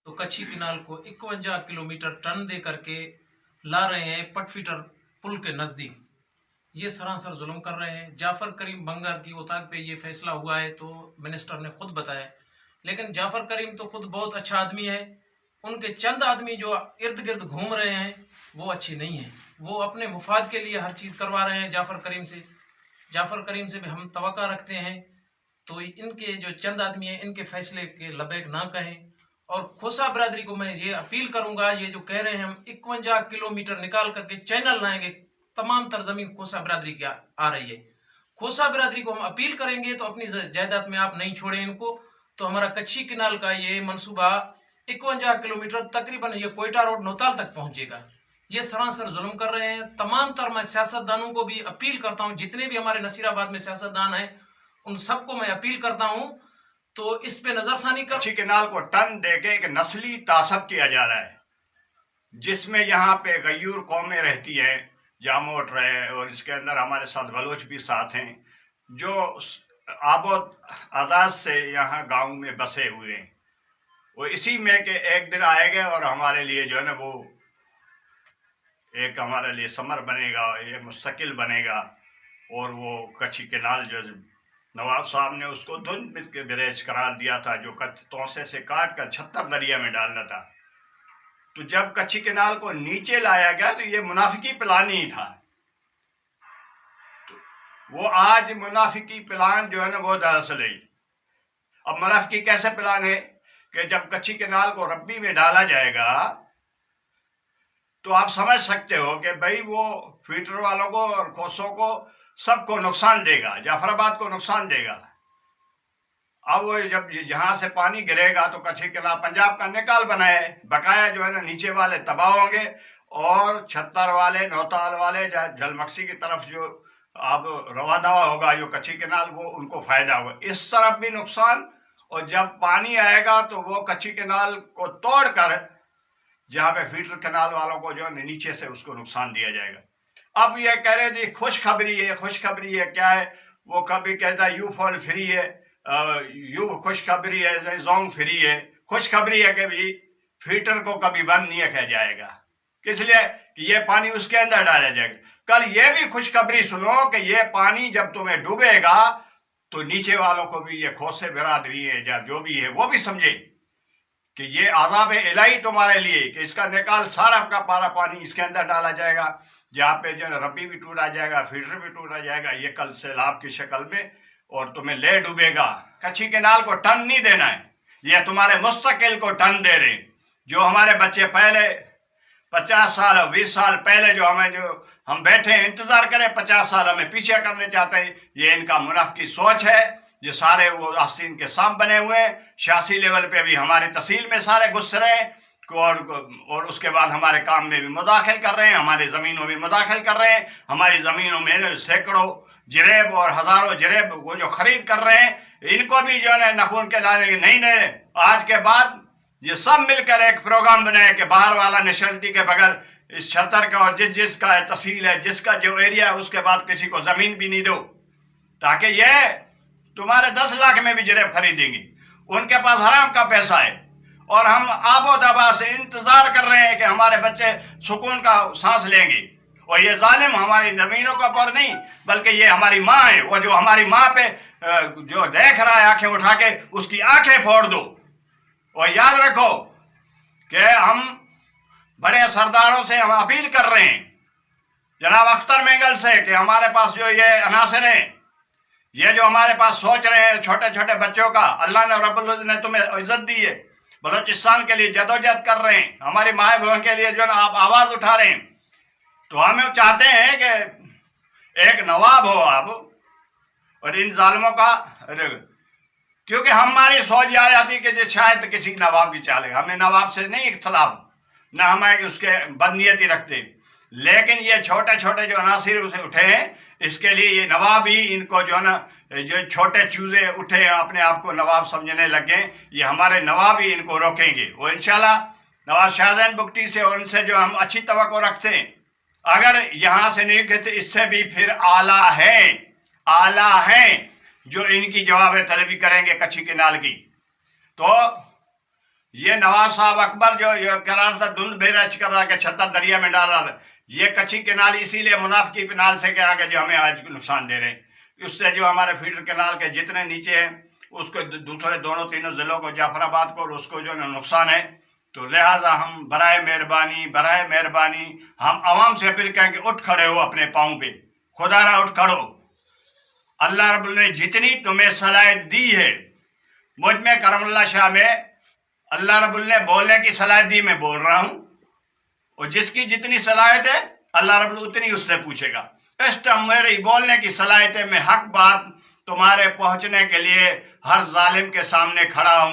तो कच्छी किनाल को 51 kilometre ton दे करके ला रहे हैं पटफिटर पुल के नज़दीक। ये सरासर जुल्म कर रहे हैं। जाफ़र करीम बंगर की उताक पे ये फैसला हुआ है तो मिनिस्टर ने खुद बताया, लेकिन जाफ़र करीम तो खुद बहुत अच्छा आदमी है। उनके चंद आदमी जो इर्द गिर्द घूम रहे हैं वो अच्छी नहीं है। वो अपने मुफाद के लिए हर चीज़ करवा रहे हैं जाफ़र करीम से। जाफ़र करीम से भी हम तवक्का रखते हैं तो इनके जो चंद आदमी हैं इनके फैसले के लबैक ना कहें। और खोसा बरादरी को मैं ये अपील करूंगा, ये जो कह रहे हैं हम 51 किलोमीटर निकाल करके चैनल लाएंगे, तमाम तर जमीन खोसा बरादरी की आ रही है। खोसा बरादरी को हम अपील करेंगे तो अपनी जायदाद में आप नहीं छोड़ें इनको, तो हमारा कच्छी किनाल का ये मनसूबा 51 किलोमीटर तकरीबन ये कोयटा रोड नौताल तक पहुंचेगा। ये सरासर जुल्म कर रहे हैं। तमाम तर मैं सियासतदानों को भी अपील करता हूं, जितने भी हमारे नसीराबाद में सियासतदान हैं उन सबको मैं अपील करता हूं तो इस पे नजरसानी कर। कच्छी किनाल को टन देके एक नस्ली तासब किया जा रहा है, जिसमें यहाँ पे गयूर कौमें रहती हैं, जामोट रहे, और इसके अंदर हमारे साथ बलोच भी साथ हैं, जो आबो आदाज से यहाँ गांव में बसे हुए हैं। वो इसी में के एक दिन आएंगे और हमारे लिए जो है ना वो एक हमारे लिए समर बनेगा, ये मुस्तकिल बनेगा। और वो कच्छी किनाल जो नवाब साहब ने उसको धुंध के बरेज करार दिया था, जो तौसे से काट कर 76 दरिया में डालना था। तो जब कच्छी किनाल को नीचे लाया गया तो ये मुनाफिकी प्लान ही था। तो वो आज मुनाफिकी प्लान जो है ना वो दरअसल है। अब मुनाफिकी कैसे प्लान है कि जब कच्छी किनाल को रब्बी में डाला जाएगा तो आप समझ सकते हो कि भाई वो फीटर वालों को और खोसों को सबको नुकसान देगा, जाफराबाद को नुकसान देगा। अब वो जब जहां से पानी गिरेगा तो कच्छी किनाल पंजाब का निकाल बनाए, बकाया जो है ना नीचे वाले तबाह होंगे, और छत्तर वाले, नौताल वाले, जलमक्सी की तरफ जो अब रवा दवा होगा जो कच्छी किनाल, वो उनको फायदा होगा। इस तरफ भी नुकसान, और जब पानी आएगा तो वो कच्छी किनाल को तोड़कर जहाँ पे फीटर किनाल वालों को जो है नीचे से उसको नुकसान दिया जाएगा। अब ये कह रहे थे खुशखबरी है, खुशखबरी है, क्या है वो? कभी कहता है यू फॉल फ्री है, यू खुशखबरी है, जोंग फ्री है। खुशखबरी है कि भी फीटर को कभी बंद नहीं किया जाएगा, किस लिए कि ये पानी उसके अंदर डाला जाएगा। कल ये भी खुशखबरी सुनो कि ये पानी जब तुम्हें डूबेगा तो नीचे वालों को भी, ये खोसे बिरादरी है या जो भी है, वो भी समझे कि ये आज़ाब इलाही तुम्हारे लिए, कि इसका निकाल सारा का पारा पानी इसके अंदर डाला जाएगा, जहाँ पे जो रब्बी भी टूटा जाएगा, फीडर भी टूटा जाएगा, ये कल सैलाब की शक्ल में, और तुम्हें ले डूबेगा। कच्छी किनाल को टन नहीं देना है, ये तुम्हारे मुस्तकिल को टन दे रहे। जो हमारे बच्चे पहले 50 साल और 20 साल पहले जो हम बैठे हैं इंतजार करें, 50 साल हमें पीछे करने चाहते हैं, ये इनका मुनाफिकी सोच है। ये सारे वो आस्तीन के सांप बने हुए हैं, सियासी लेवल पे भी हमारी तहसील में सारे घुस रहे हैं, और उसके बाद हमारे काम में भी मुदाखिल कर रहे हैं, हमारी ज़मीनों में मुदाखिल कर रहे हैं। हमारी ज़मीनों में सैकड़ों जरेब और हज़ारों जरेब वो जो खरीद कर रहे हैं, इनको भी जो है नखून के लाने के नहीं। आज के बाद ये सब मिलकर एक प्रोग्राम बनाए कि बाहर वाला नेशनलिटी के बगैर इस छतर का और जिसका तहसील है, जिसका जो एरिया है, उसके बाद किसी को ज़मीन भी नहीं दो, ताकि ये तुम्हारे 10 लाख में भी जरेब खरीदेंगे। उनके पास हराम का पैसा है, और हम आबोदबा से इंतजार कर रहे हैं कि हमारे बच्चे सुकून का सांस लेंगे। और ये जालिम हमारी जमीनों का पर नहीं, बल्कि ये हमारी माँ है। वो जो हमारी माँ पे जो देख रहा है आंखें उठा के, उसकी आंखें फोड़ दो। और याद रखो कि हम बड़े सरदारों से हम अपील कर रहे हैं, जनाब अख्तर मेंगल से, कि हमारे पास जो ये अनासर हैं, ये जो हमारे पास सोच रहे हैं छोटे छोटे बच्चों का, अल्लाह ने रब्बुल इज्जत ने तुम्हें इज्जत दी है, बलोचिस्तान के लिए जदोजहद कर रहे हैं, हमारी माए बहन के लिए जो ना आप आवाज़ उठा रहे हैं, तो हम चाहते हैं कि एक नवाब हो आप, और इन जालिमों का, क्योंकि हमारी सोच आ जाती कि जो शायद किसी नवाब की चाले, हमें नवाब से नहीं इख्तलाफ, ना हमें उसके बदनीयती रखते, लेकिन ये छोटे छोटे जो अनासिर उसे उठे हैं, इसके लिए ये नवाब ही इनको जो ना, जो छोटे चूजे उठे अपने आप को नवाब समझने लगे, ये हमारे नवाब ही इनको रोकेंगे। वो इंशाल्लाह नवाज शाहजहान बुगटी से और उनसे जो हम अच्छी तवक्को रखते हैं, अगर यहाँ से नहीं कहते, इससे भी फिर आला हैं जो इनकी जवाब तलबी करेंगे कच्छी किनाल की। तो ये नवाज साहब अकबर जो करार था धुंध बेरच कर रहा कि छत्तर दरिया में डाल रहा था, ये कच्ची केनाल इसीलिए मुनाफिकी केनाल से क्या कि जो हमें आज नुकसान दे रहे हैं। उससे जो हमारे फीडर केनाल के जितने नीचे हैं उसको दूसरे दोनों तीनों ज़िलों को, जाफराबाद को और उसको जो नुकसान है। तो लिहाजा हम बराए मेहरबानी हम आवाम से अपील करें कि उठ खड़े हो अपने पाँव पे, खुदारा उठ खड़ो। अल्लाह रब्बुल ने जितनी तुम्हें सलाहियत दी है, मुझ में करमुल्लाह शाह में अल्लाह रब्बुल ने बोलने की सलाहियत दी, मैं बोल रहा हूँ, और जिसकी जितनी सलाहियत है अल्लाह रब्बुल उतनी उससे पूछेगा। इस टाइम मेरी बोलने की सलाहियत है, मैं हक बात तुम्हारे पहुँचने के लिए हर जालिम के सामने खड़ा हूँ।